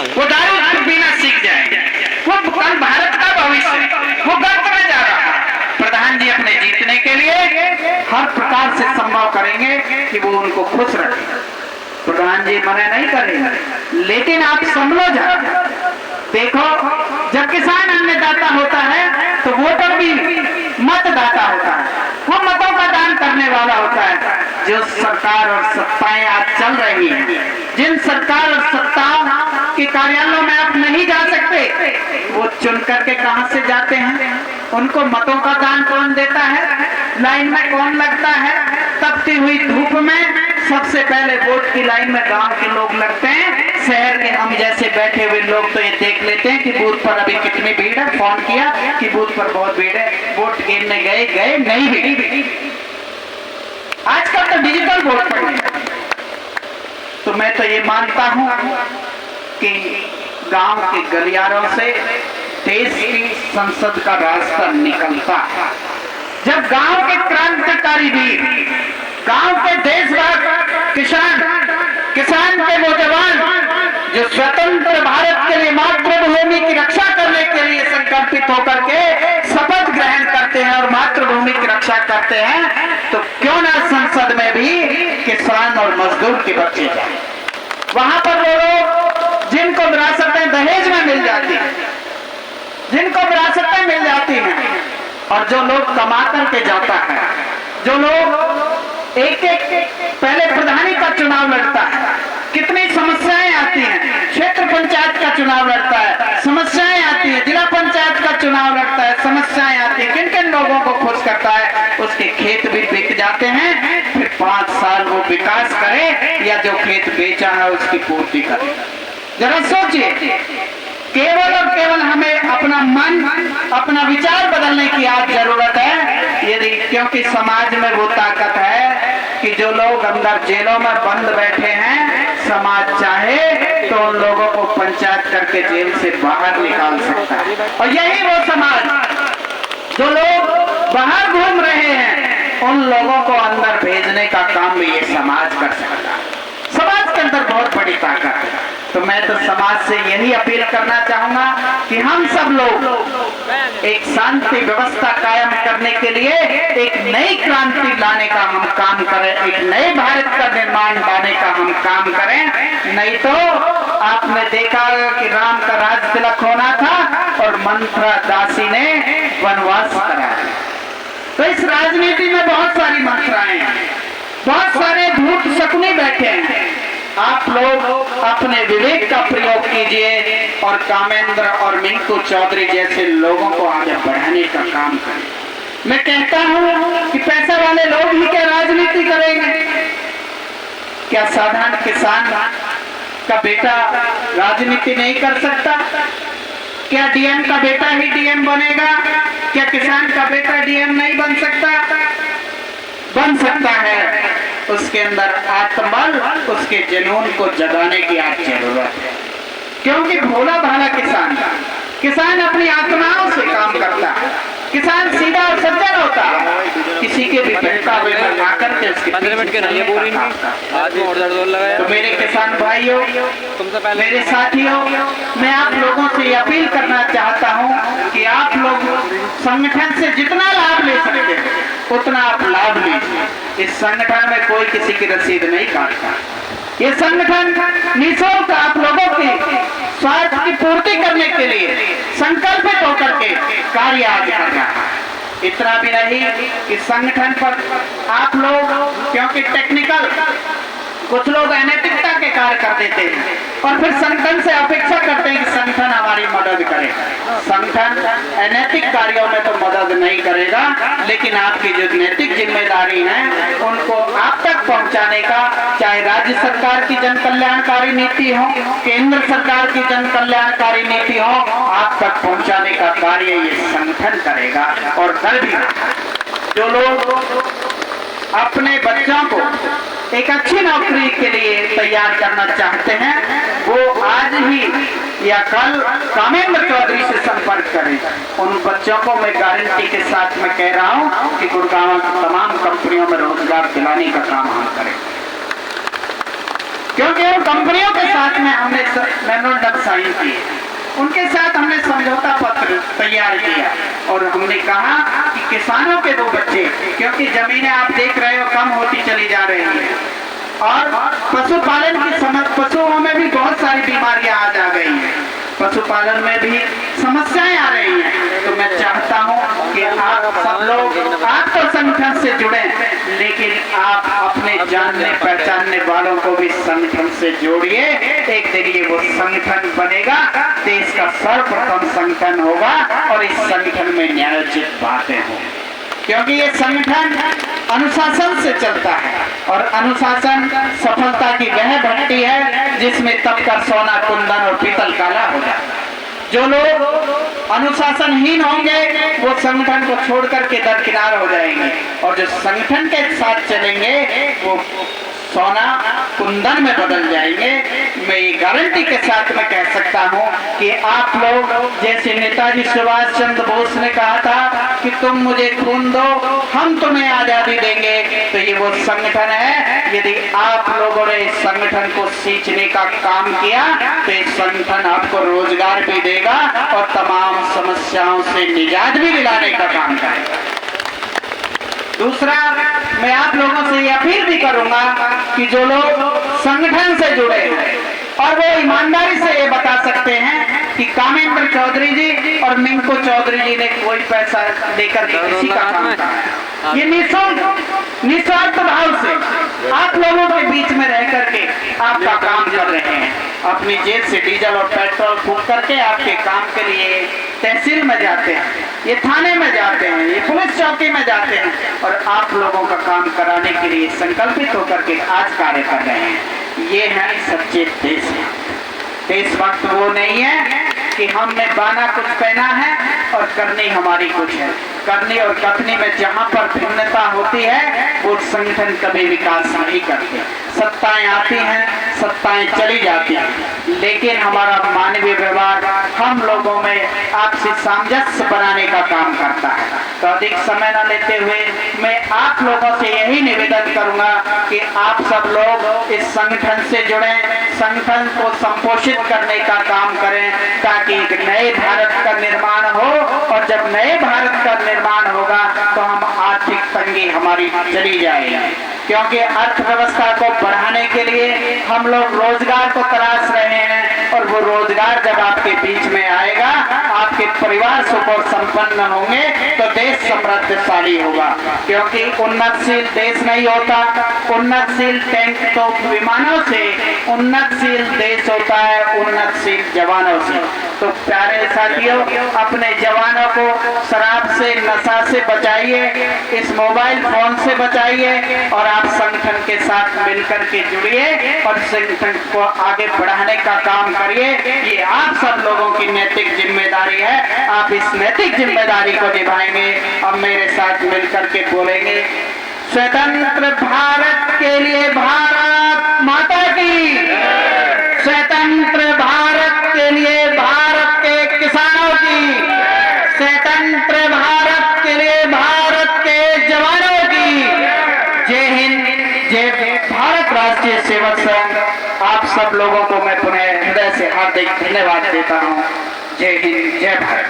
वो दारू पीना सीख जाए। वो कल भारत का भविष्य, वो गर्त में जा रहा है। प्रधान जी अपने जीतने के लिए हर प्रकार से संभव करेंगे कि वो उनको खुश रखें। प्रधान जी मना नहीं करेंगे, लेकिन आप समझो जा। देखो, जब किसान अन्नदाता होता है तो वोटर भी मतदाता होता है, वो मतों का दान करने वाला होता है। जो सरकार और सत्ताएं आज चल रही हैं, जिन सरकार और सत्ताओं के कार्यालयों में आप नहीं जा सकते, वो चुन करके कहां से जाते हैं? उनको मतों का दान कौन देता है? लाइन में कौन लगता है? तपती हुई धूप में सबसे पहले वोट की लाइन में गांव के लोग लगते हैं। शहर के हम जैसे बैठे हुए लोग तो ये देख लेते हैं कि बूथ पर अभी कितनी भीड़ है, फोन किया कि बूथ पर बहुत भीड़ है, वोट गिरने गए नहीं भीड़। आजकल तो डिजिटल वोट पड़ी। तो मैं तो ये मानता हूं कि गांव के गलियारों से देश की संसद का रास्ता निकलता है। जब गांव के क्रांतिकारी वीर, गांव के देशभक्त किसान के वो जवान जो स्वतंत्र भारत के लिए मातृभूमि की रक्षा करने के लिए संकल्पित होकर के शपथ ग्रहण करते हैं और मातृभूमि की रक्षा करते हैं, तो क्यों ना संसद में भी किसान और मजदूर के बच्चे जाए। वहां पर वो लोग जिनको विरासतें दहेज में मिल जाती हैं, जिनको विरासतें मिल जाती हैं, और जो लोग कमा करके जाता है, जो लोग एक पहले प्रधानी का चुनाव लड़ता है, कितनी समस्याएं आती हैं। क्षेत्र पंचायत का चुनाव लड़ता है, समस्याएं आती है। जिला पंचायत का चुनाव लड़ता है, समस्याएं आती है। किन किन लोगों को खुश करता है? उसके खेत भी बिक जाते हैं, फिर 5 साल वो विकास करे या जो खेत बेचा है उसकी पूर्ति करे। जरा सोचिए, केवल और केवल हमें अपना मन, अपना विचार बदलने की आज जरूरत है। यदि क्योंकि समाज में वो ताकत है कि जो लोग अंदर जेलों में बंद बैठे हैं, समाज चाहे तो उन लोगों को पंचायत करके जेल से बाहर निकाल सकता है। और यही वो समाज जो लोग बाहर घूम रहे हैं, उन लोगों को अंदर भेजने का काम भी ये समाज कर सकता है। समाज के अंदर बहुत बड़ी ताकत है। तो मैं तो समाज से यही अपील करना चाहूंगा कि हम सब लोग एक शांति व्यवस्था कायम करने के लिए एक नई क्रांति लाने का हम काम करें, एक नए भारत का निर्माण लाने का हम काम करें। नहीं तो आपने देखा कि राम का राज तिलक होना था और मंत्रा दासी ने वनवास कराया। तो इस राजनीति में बहुत सारी मंत्राएं हैं, बहुत सारे भूत शकुनी बैठे हैं। आप लोग अपने विवेक का प्रयोग कीजिए और कामेंद्र और मिंकू चौधरी जैसे लोगों को आगे बढ़ाने का काम करें। मैं कहता हूं कि पैसा वाले लोग ही क्या राजनीति करेंगे? क्या साधारण किसान का बेटा राजनीति नहीं कर सकता? क्या डीएम का बेटा ही डीएम बनेगा? क्या किसान का बेटा डीएम नहीं बन सकता? बन सकता है। उसके अंदर आत्मबल, उसके जुनून को जगाने की आज जरूरत है। क्योंकि भोला भाला किसान अपनी आत्माओं से काम करता है। किसान सीधा और सज्जन होता है, किसी के भी बहकावे में आकर के उसके 15 मिनट के नहीं बोरी आज में ऑर्डर लगाया। तो मेरे किसान भाइयों, मेरे साथियों, मैं आप लोगों से अपील करना चाहता हूं कि आप लोग संगठन से जितना लाभ ले सकते हैं उतना आप लाभ लीजिए। इस संगठन में कोई किसी की रसीद नहीं काटता। ये संगठन निःशुल्क आप लोगों की स्वार्थ की पूर्ति करने के लिए संकल्पित होकर के कार्य आज कर रहा है। इतना भी नहीं कि संगठन पर आप लोग, क्योंकि टेक्निकल कुछ लोग अनैतिकता के कार्य कर देते हैं और फिर संगठन से अपेक्षा करते हैं कि संगठन हमारी मदद करे। संगठन अनैतिक कार्यों में तो मदद नहीं करेगा, लेकिन आपकी जो नैतिक जिम्मेदारी है उनको आप तक पहुंचाने का, चाहे राज्य सरकार की जन कल्याणकारी नीति हो, केंद्र सरकार की जन कल्याणकारी नीति हो, आप तक पहुंचाने का कार्य ये संगठन करेगा। और कल भी जो लोग अपने बच्चों को एक अच्छी नौकरी के लिए तैयार करना चाहते हैं, वो आज ही या कल कामेंद्र चौधरी से संपर्क करें। उन बच्चों को मैं गारंटी के साथ में कह रहा हूं कि गुड़गांव की तमाम कंपनियों में रोजगार दिलाने का काम हम करें। क्योंकि उन कंपनियों के साथ में हमने मेमोरेंडम साइन किए, उनके साथ हमने समझौता पत्र तैयार किया और हमने कहा कि किसानों के 2 बच्चे, क्योंकि जमीनें आप देख रहे हो कम होती चली जा रही है और पशुपालन की पशुओं में भी बहुत सारी बीमारियां आज आ गई हैं, पशुपालन में भी समस्याएं आ रही हैं। तो मैं चाहता हूं कि आप सब लोग, आप तो संगठन से जुड़े, लेकिन आप अपने जानने पहचानने वालों को भी संगठन से जोड़िए। एक दिन ये वो संगठन बनेगा, देश का सर्वप्रथम संगठन होगा और इस संगठन में न्यायोचित बातें होंगी, क्योंकि ये संगठन अनुशासन से चलता है और अनुशासन सफलता की वह भट्टी है जिसमें तपकर सोना कुंदन और पीतल काला हो जाता है। जो लोग अनुशासनहीन होंगे वो संगठन को छोड़ करके दरकिनार हो जाएंगे और जो संगठन के साथ चलेंगे वो सोना कुंदन में बदल जाएंगे। मैं ये गारंटी के साथ मैं कह सकता हूँ कि आप लोग, जैसे नेताजी सुभाष चंद्र बोस ने कहा था कि तुम मुझे खून दो हम तुम्हें आजादी देंगे, तो ये वो संगठन है। यदि आप लोगों ने इस संगठन को सींचने का काम किया तो इस संगठन आपको रोजगार भी देगा और तमाम समस्याओं से निजात भी दिलाने का काम करेगा। दूसरा, मैं आप लोगों से यह अपील भी करूंगा कि जो लोग संगठन से जुड़े हैं और वो ईमानदारी से ये बता सकते हैं कि कामेंद्र चौधरी जी और मिंको चौधरी जी ने कोई पैसा लेकर किसी का काम किया, ये निस्वार्थ भाव से आप लोगों के बीच में रह करके आपका काम कर रहे हैं। अपनी जेब से डीजल और पेट्रोल फूंक करके आपके काम के लिए तहसील में जाते हैं, ये थाने में जाते हैं, ये पुलिस चौकी में जाते हैं और आप लोगों का काम कराने के लिए संकल्पित होकर के आज कार्य कर रहे हैं। ये है सच्चे देशभक्त। देशभक्त वो नहीं है कि हमने बाना कुछ पहना है और करनी हमारी कुछ है। करनी और कथनी में जहां पर भिन्नता होती है वो संगठन कभी विकास नहीं करते। सत्ताएं आती हैं, सत्ताएं चली जाती हैं, लेकिन हमारा मानवीय व्यवहार हम लोगों में आपसी सामंजस्य बनाने का काम करता है। तो अधिक समय न लेते हुए मैं आप लोगों से यही निवेदन करूंगा कि आप सब लोग इस संगठन से जुड़े, संगठन को संपोषित करने का काम करें ताकि एक नए भारत का निर्माण हो और जब नए भारत का निर्माण होगा तो हम आर्थिक तंगी हमारी चली जाएगी, क्योंकि अर्थव्यवस्था को बढ़ाने के लिए हम लोग रोजगार को तलाश रहे हैं और वो रोजगार जब आपके बीच में आएगा, आपके परिवार सुख और संपन्न होंगे तो देश समृद्धशाली होगा। क्योंकि उन्नतशील देश नहीं होता, उन्नतशील टैंक तो विमानों से, उन्नतशील देश होता है उन्नतशील जवानों से। तो प्यारे साथियों, अपने जवानों को शराब से, नशा से बचाइए, इस मोबाइल फोन से बचाइए और आप संगठन के साथ मिलकर के जुड़िए और संगठन को आगे बढ़ाने का काम करिए। ये आप सब लोगों की नैतिक जिम्मेदारी है, आप इस नैतिक जिम्मेदारी को निभाएंगे। अब मेरे साथ मिलकर के बोलेंगे, स्वतंत्र भारत के लिए भारत माता की, स्वतंत्र भारत के लिए भारत के किसानों की, स्वतंत्र भारत के लिए भारत के जवानों की। जय हिंद, जय भारत राष्ट्रीय सेवक संघ। आप सब लोगों को मैं पुनः हृदय से हार्दिक धन्यवाद देता हूँ। जय हिंद, जय भारत।